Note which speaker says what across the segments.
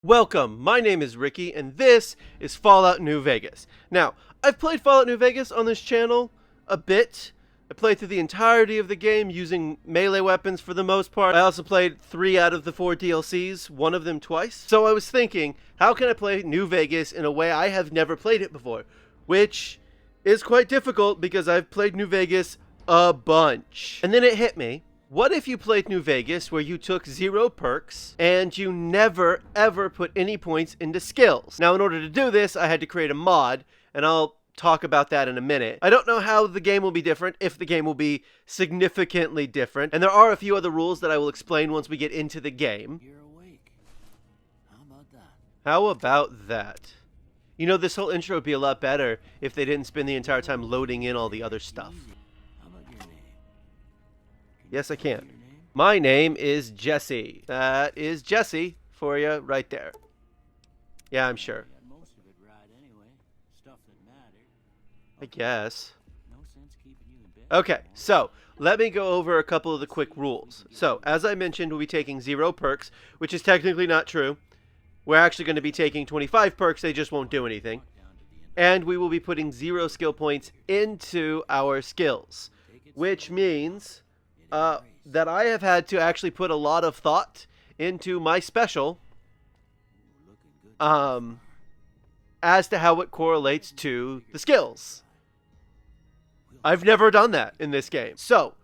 Speaker 1: Welcome, my name is Ricky, and this is Fallout New Vegas. Now, I've played Fallout New Vegas on this channel a bit. I played through the entirety of the game using melee weapons for the most part. I also played 3 out of the 4 DLCs, one of them twice. So I was thinking, how can I play New Vegas in a way I have never played it before? Which is quite difficult because I've played New Vegas a bunch. And then it hit me. What if you played New Vegas where you took 0 perks and you never ever put any points into skills? Now, in order to do this, I had to create a mod, and I'll talk about that in a minute. I don't know how the game will be different, if the game will be significantly different, and there are a few other rules that I will explain once we get into the game.
Speaker 2: You're awake. How about that?
Speaker 1: How about that? You know, this whole intro would be a lot better if they didn't spend the entire time loading in all the other stuff.
Speaker 2: How about your name?
Speaker 1: Yes, I
Speaker 2: Your
Speaker 1: can.
Speaker 2: name?
Speaker 1: My name is Jesse. That is Jesse for you right there. Yeah, I'm sure.
Speaker 2: You got most of it right anyway. Stuff that mattered.
Speaker 1: I guess.
Speaker 2: No sense keeping you in bed.
Speaker 1: Okay, so let me go over a couple of the quick rules. So, as I mentioned, we'll be taking 0 perks, which is technically not true. We're actually going to be taking 25 perks, they just won't do anything. And we will be putting 0 skill points into our skills, which means that I have had to actually put a lot of thought into my special as to how it correlates to the skills. I've never done that in this game. So,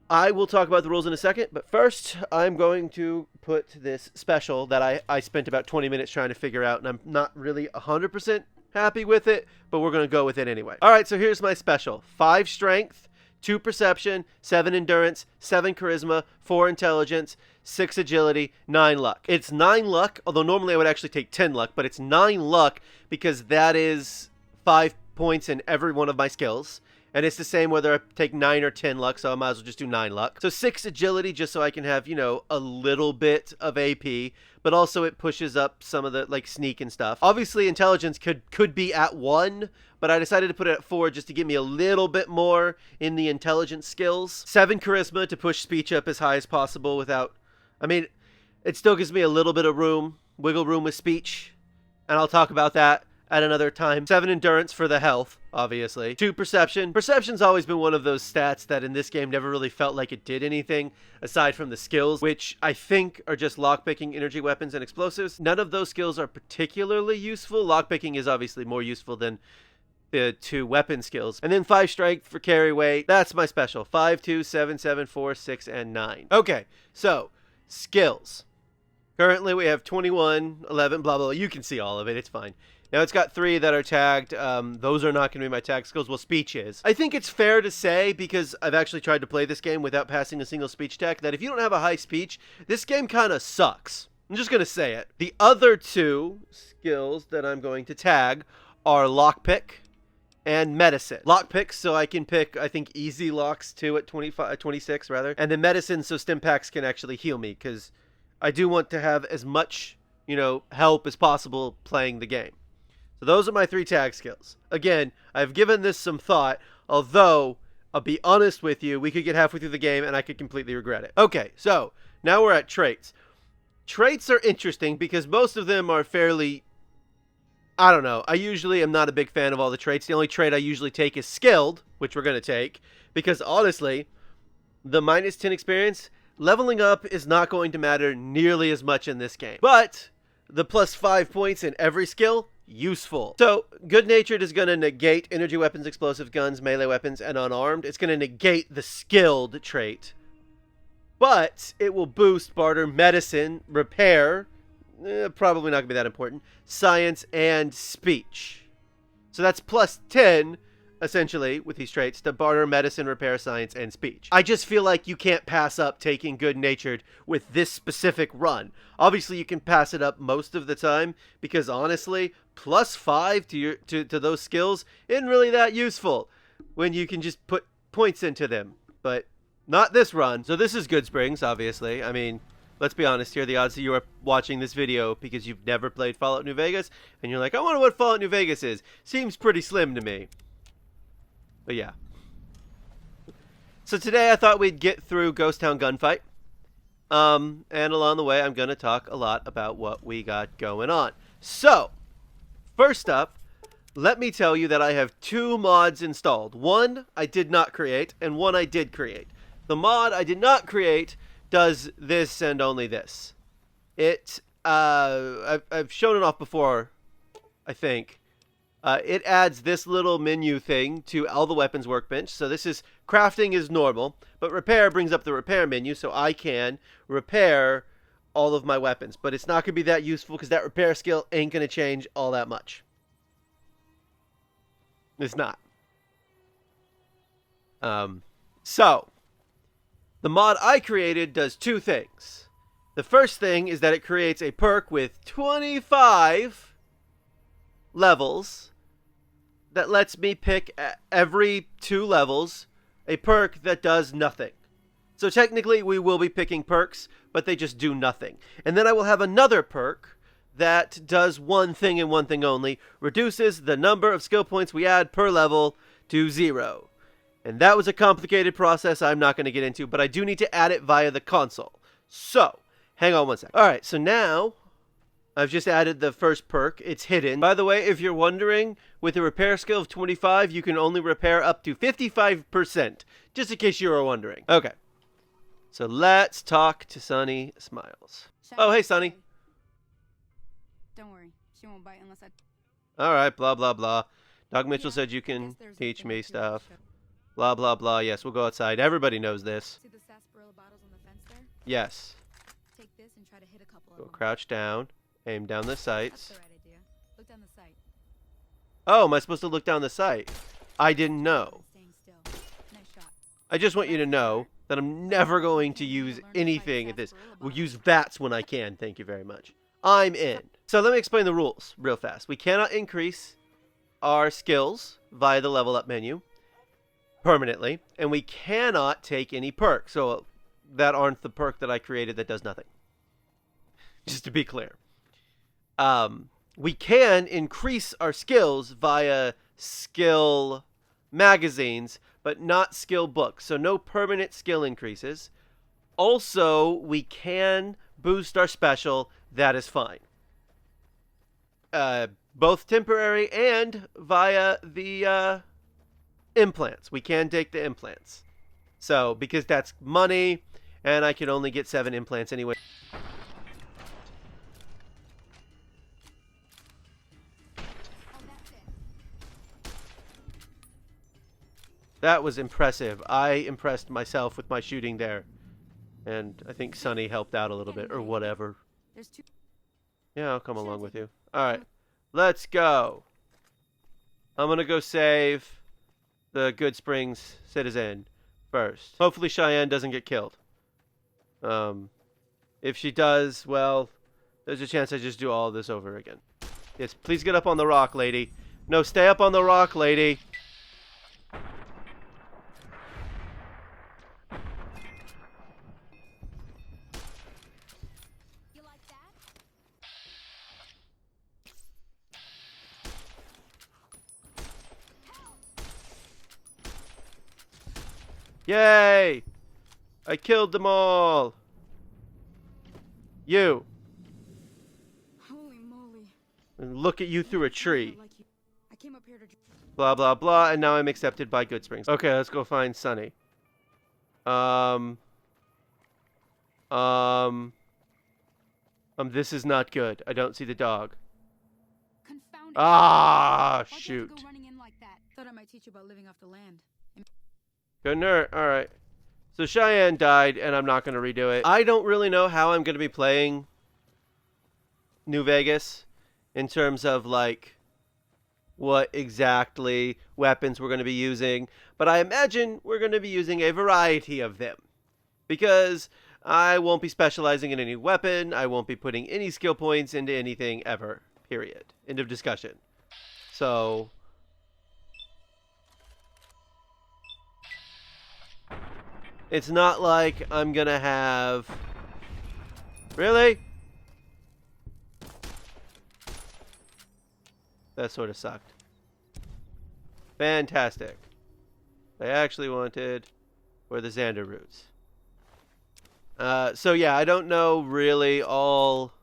Speaker 1: I will talk about the rules in a second, but first, I'm going to put this special that I spent about 20 minutes trying to figure out, and I'm not really 100% happy with it, but we're going to go with it anyway. Alright, so here's my special. 5 strength, 2 perception, 7 endurance, 7 charisma, 4 intelligence, 6 agility, 9 luck. It's 9 luck, although normally I would actually take 10 luck, but it's 9 luck because that is 5 points in every one of my skills. And it's the same whether I take 9 or 10 luck, so I might as well just do 9 luck. So 6 agility just so I can have, you know, a little bit of AP, but also it pushes up some of the, like, sneak and stuff. Obviously, intelligence could be at 1, but I decided to put it at 4 just to give me a little bit more in the intelligence skills. 7 charisma to push speech up as high as possible without... I mean, it still gives me a little bit of room, wiggle room with speech, and I'll talk about that at another time. 7 endurance for the health, obviously. 2 perception. Perception's always been one of those stats that in this game never really felt like it did anything aside from the skills, which I think are just lockpicking, energy weapons, and explosives. None of those skills are particularly useful. Lockpicking is obviously more useful than the 2 weapon skills. And then 5 strength for carry weight. That's my special. 5, 2, 7, 7, 4, 6, and 9. Okay, so skills. Currently we have 21, 11, blah, blah, blah. You can see all of it. It's fine. Now, it's got 3 that are tagged. Those are not going to be my tag skills. Well, speech is. I think it's fair to say, because I've actually tried to play this game without passing a single speech tag, that if you don't have a high speech, this game kind of sucks. I'm just going to say it. The other 2 skills that I'm going to tag are lockpick and medicine. Lockpick, so I can pick, I think, easy locks too at 26, rather. And then medicine, so stim packs can actually heal me, because I do want to have as much, you know, help as possible playing the game. So those are my 3 tag skills. Again, I've given this some thought, although, I'll be honest with you, we could get halfway through the game and I could completely regret it. Okay, so, now we're at traits. Traits are interesting because most of them are fairly... I don't know. I usually am not a big fan of all the traits. The only trait I usually take is skilled, which we're going to take, because honestly, the minus 10 experience, leveling up is not going to matter nearly as much in this game. But the plus 5 points in every skill, useful. So, good-natured is going to negate energy weapons, explosive guns, melee weapons, and unarmed. It's going to negate the skilled trait. But it will boost barter, medicine, repair, probably not going to be that important, science, and speech. So that's plus 10, essentially, with these traits, to barter, medicine, repair, science, and speech. I just feel like you can't pass up taking good-natured with this specific run. Obviously, you can pass it up most of the time, because honestly, plus 5 to those skills isn't really that useful when you can just put points into them. But not this run. So this is Goodsprings, obviously. I mean, let's be honest here. The odds that you are watching this video because you've never played Fallout New Vegas, and you're like, I wonder what Fallout New Vegas is, seems pretty slim to me. But yeah. So today I thought we'd get through Ghost Town Gunfight. And along the way, I'm going to talk a lot about what we got going on. So, first up, let me tell you that I have 2 mods installed. One I did not create, and one I did create. The mod I did not create does this and only this. I've shown it off before, I think. It adds this little menu thing to all the weapons workbench. So this is, crafting is normal, but repair brings up the repair menu, so I can repair all of my weapons. But it's not going to be that useful because that repair skill ain't going to change all that much. It's not. So, the mod I created does 2 things. The first thing is that it creates a perk with 25 levels that lets me pick every 2 levels a perk that does nothing. So technically we will be picking perks, but they just do nothing. And then I will have another perk that does one thing and one thing only, reduces the number of skill points we add per level to 0. And that was a complicated process I'm not going to get into, but I do need to add it via the console. So, hang on one second. Alright, so now I've just added the first perk. It's hidden. By the way, if you're wondering, with a repair skill of 25, you can only repair up to 55%. Just in case you were wondering. Okay. So let's talk to Sunny Smiles. Oh, hey, Sunny.
Speaker 3: Don't worry. She won't bite unless I...
Speaker 1: Alright, blah, blah, blah. Doc Mitchell said you can teach me stuff. Blah, blah, blah. Yes, we'll go outside. Everybody knows this.
Speaker 3: See the sarsaparilla bottles on the fence there?
Speaker 1: Yes.
Speaker 3: Take this and try to hit a couple of
Speaker 1: Go
Speaker 3: them.
Speaker 1: crouch down. Aim down the
Speaker 3: That's
Speaker 1: sights.
Speaker 3: the right idea. Look down the sight.
Speaker 1: Oh, am I supposed to look down the sight? I didn't know.
Speaker 3: Staying still. Nice shot.
Speaker 1: I just want you to know that I'm never going to use anything at this. We'll use VATS when I can. Thank you very much. I'm in. So let me explain the rules real fast. We cannot increase our skills via the level up menu permanently, and we cannot take any perks. So that aren't the perk that I created that does nothing. Just to be clear. We can increase our skills via skill magazines, but not skill books. So no permanent skill increases. Also, we can boost our special. That is fine. Both temporary and via the implants. We can take the implants. So, because that's money, and I can only get 7 implants anyway. That was impressive. I impressed myself with my shooting there. And I think Sunny helped out a little bit, or whatever.
Speaker 3: There's 2...
Speaker 1: Yeah, I'll come along with you. Alright, let's go. I'm gonna go save the Good Springs citizen first. Hopefully Cheyenne doesn't get killed. If she does, well, there's a chance I just do all of this over again. Yes, please get up on the rock, lady. No, stay up on the rock, lady.
Speaker 3: You like that?
Speaker 1: Yay! I killed them all. You.
Speaker 3: Holy moly.
Speaker 1: And look at you through a tree.
Speaker 3: I came up here to...
Speaker 1: Blah, blah, blah, and now I'm accepted by Good Springs. Okay, let's go find Sunny. This is not good. I don't see the dog.
Speaker 3: Confound it.
Speaker 1: Ah,
Speaker 3: Why'd you have to
Speaker 1: shoot.
Speaker 3: go running in like that? Thought I might teach you about living off the land.
Speaker 1: Good nerd. Alright. So Cheyenne died, and I'm not going to redo it. I don't really know how I'm going to be playing New Vegas in terms of, like, what exactly weapons we're going to be using. But I imagine we're going to be using a variety of them. Because I won't be specializing in any weapon. I won't be putting any skill points into anything ever. Period. End of discussion. So... it's not like I'm gonna have... Really? That sort of sucked. Fantastic. I actually wanted were the Xander roots. So yeah, I don't know really all.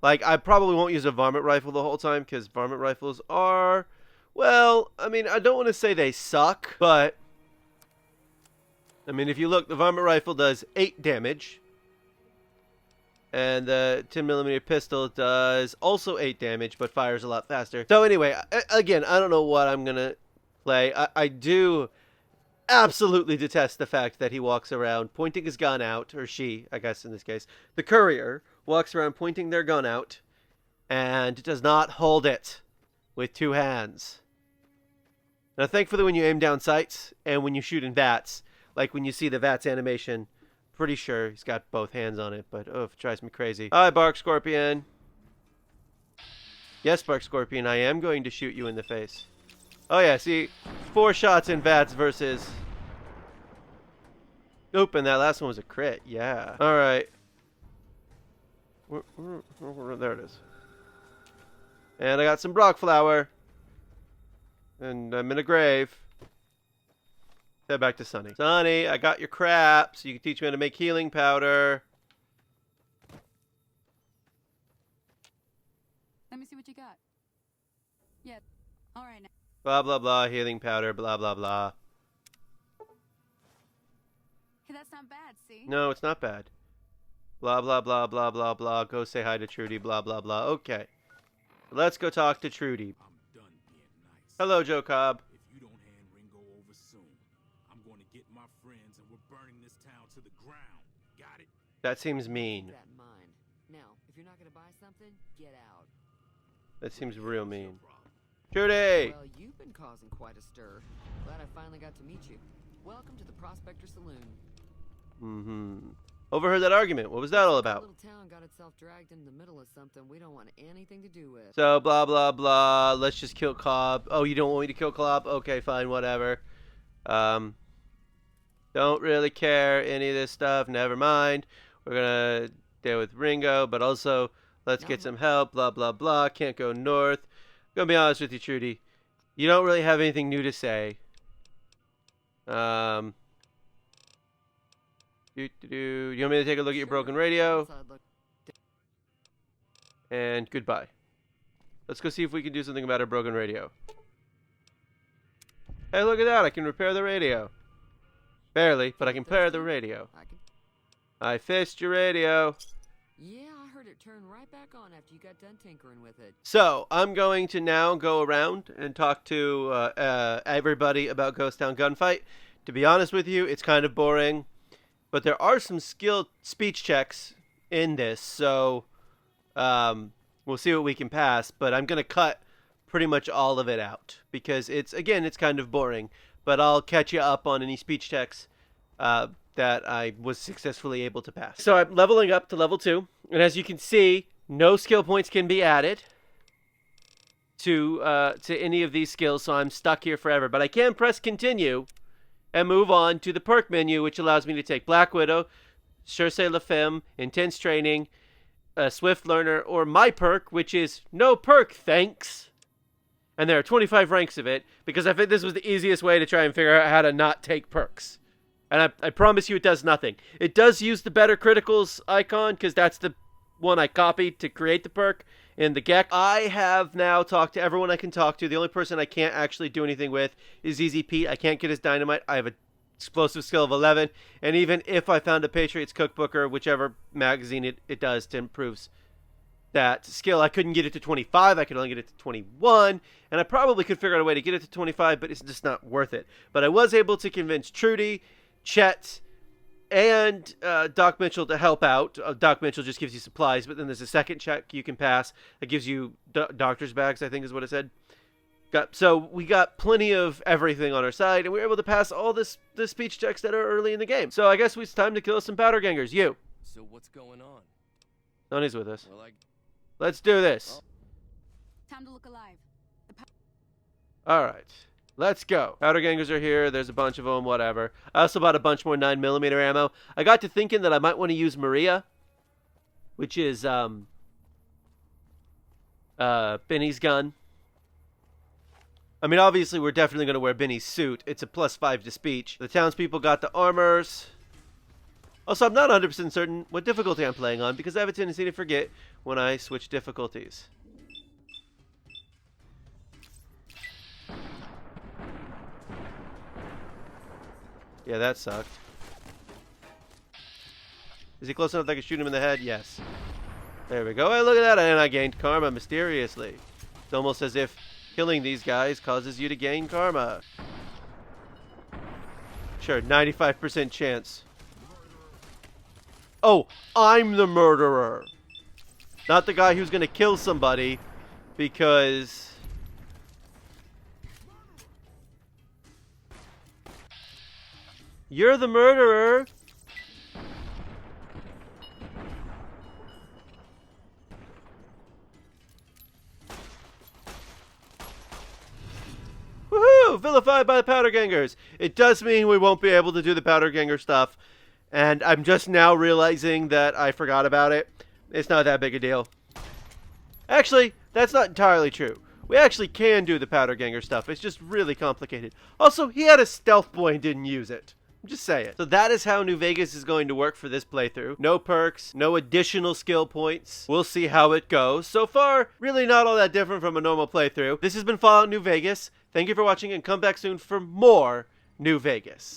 Speaker 1: Like, I probably won't use a varmint rifle the whole time because varmint rifles are, well, I mean, I don't want to say they suck, but I mean, if you look, the varmint rifle does 8 damage. And the 10mm pistol does also 8 damage, but fires a lot faster. So anyway, again, I don't know what I'm going to play. I do absolutely detest the fact that he walks around pointing his gun out, or she, I guess in this case, the courier walks around pointing their gun out and does not hold it with 2 hands. Now, thankfully, when you aim down sights and when you shoot in VATS, like when you see the VATS animation, pretty sure he's got both hands on it, but oh, it drives me crazy. Hi, Bark Scorpion. Yes, Bark Scorpion, I am going to shoot you in the face. Oh yeah, see, 4 shots in VATS versus... Oop, and that last one was a crit, yeah. Alright. There it is. And I got some Brock flower. And I'm in a grave. Head back to Sunny. Sunny, I got your crap, so you can teach me how to make healing powder.
Speaker 3: Let me see what you got. Yeah. All right. Now.
Speaker 1: Blah, blah, blah, healing powder, blah, blah, blah.
Speaker 3: Hey, that's not bad, see?
Speaker 1: No, it's not bad. Blah, blah, blah, blah, blah, blah. Go say hi to Trudy, blah, blah, blah. Okay. Let's go talk to Trudy.
Speaker 4: I'm done being nice.
Speaker 1: Hello, Joe Cobb.
Speaker 4: If you don't hand Ringo over soon, I'm going to get my friends and we're burning this town to the ground. Got it?
Speaker 1: That seems mean.
Speaker 5: That in mind. Now, if you're not gonna buy something, get out.
Speaker 1: That seems real mean.
Speaker 4: What's your problem?
Speaker 1: Trudy!
Speaker 5: Well, you've been causing quite a stir. Glad I finally got to meet you. Welcome to the Prospector Saloon.
Speaker 1: Mm-hmm. Overheard that argument. What was that all
Speaker 5: That
Speaker 1: about?
Speaker 5: little town got itself dragged in the middle of something we don't want anything to do with.
Speaker 1: So, blah, blah, blah. Let's just kill Cobb. Oh, you don't want me to kill Cobb? Okay, fine, whatever. Don't really care any of this stuff. Never mind. We're gonna deal with Ringo, but also let's get some help. Blah, blah, blah. Can't go north. I'm gonna be honest with you, Trudy. You don't really have anything new to say. You want me to take a look at your broken radio?
Speaker 5: Outside look-
Speaker 1: And goodbye. Let's go see if we can do something about our broken radio. Hey, look at that. I can repair the radio. Barely, but I can repair the radio. I fixed your radio.
Speaker 5: Yeah, I heard it turn right back on after you got done tinkering with it.
Speaker 1: So, I'm going to now go around and talk to everybody about Ghost Town Gunfight. To be honest with you, it's kind of boring. But there are some skilled speech checks in this, so we'll see what we can pass. But I'm going to cut pretty much all of it out because it's kind of boring. But I'll catch you up on any speech checks that I was successfully able to pass. So I'm leveling up to level 2, and as you can see, no skill points can be added to any of these skills, so I'm stuck here forever. But I can press continue and move on to the perk menu, which allows me to take Black Widow, Cherche La Femme, Intense Training, Swift Learner, or my perk, which is No Perk, Thanks. And there are 25 ranks of it, because I think this was the easiest way to try and figure out how to not take perks. And I promise you it does nothing. It does use the Better Criticals icon, because that's the one I copied to create the perk in the GEC. I have now talked to everyone I can talk to. The only person I can't actually do anything with is Easy Pete. I can't get his dynamite. I have an explosive skill of 11. And even if I found a Patriots Cookbook or whichever magazine it does to improve that skill, I couldn't get it to 25. I could only get it to 21. And I probably could figure out a way to get it to 25, but it's just not worth it. But I was able to convince Trudy, Chet, and Doc Mitchell to help out. Doc Mitchell just gives you supplies, but then there's a second check you can pass that gives you doctor's bags, I think is what it said. So we got plenty of everything on our side, and we were able to pass all the speech checks that are early in the game. So I guess it's time to kill some powder gangers. You.
Speaker 6: So what's going on?
Speaker 1: Sonny's with us.
Speaker 6: Well,
Speaker 1: Let's do this.
Speaker 3: Time to look alive.
Speaker 1: All right. Let's go. Powder gangers are here. There's a bunch of them, whatever. I also bought a bunch more 9mm ammo. I got to thinking that I might want to use Maria, which is Benny's gun. I mean, obviously, we're definitely going to wear Benny's suit. It's a +5 to speech. The townspeople got the armors. Also, I'm not 100% certain what difficulty I'm playing on because I have a tendency to forget when I switch difficulties. Yeah, that sucked. Is he close enough that I can shoot him in the head? Yes. There we go. Hey, look at that. And I gained karma mysteriously. It's almost as if killing these guys causes you to gain karma. Sure, 95% chance. Oh, I'm the murderer. Not the guy who's going to kill somebody because... You're the murderer. Woohoo! Vilified by the powder gangers. It does mean we won't be able to do the powder ganger stuff. And I'm just now realizing that I forgot about it. It's not that big a deal. Actually, that's not entirely true. We actually can do the powder ganger stuff. It's just really complicated. Also, he had a stealth boy and didn't use it. Just say it. So that is how New Vegas is going to work for this playthrough. No perks, no additional skill points. We'll see how it goes. So far, really not all that different from a normal playthrough. This has been Fallout New Vegas. Thank you for watching and come back soon for more New Vegas.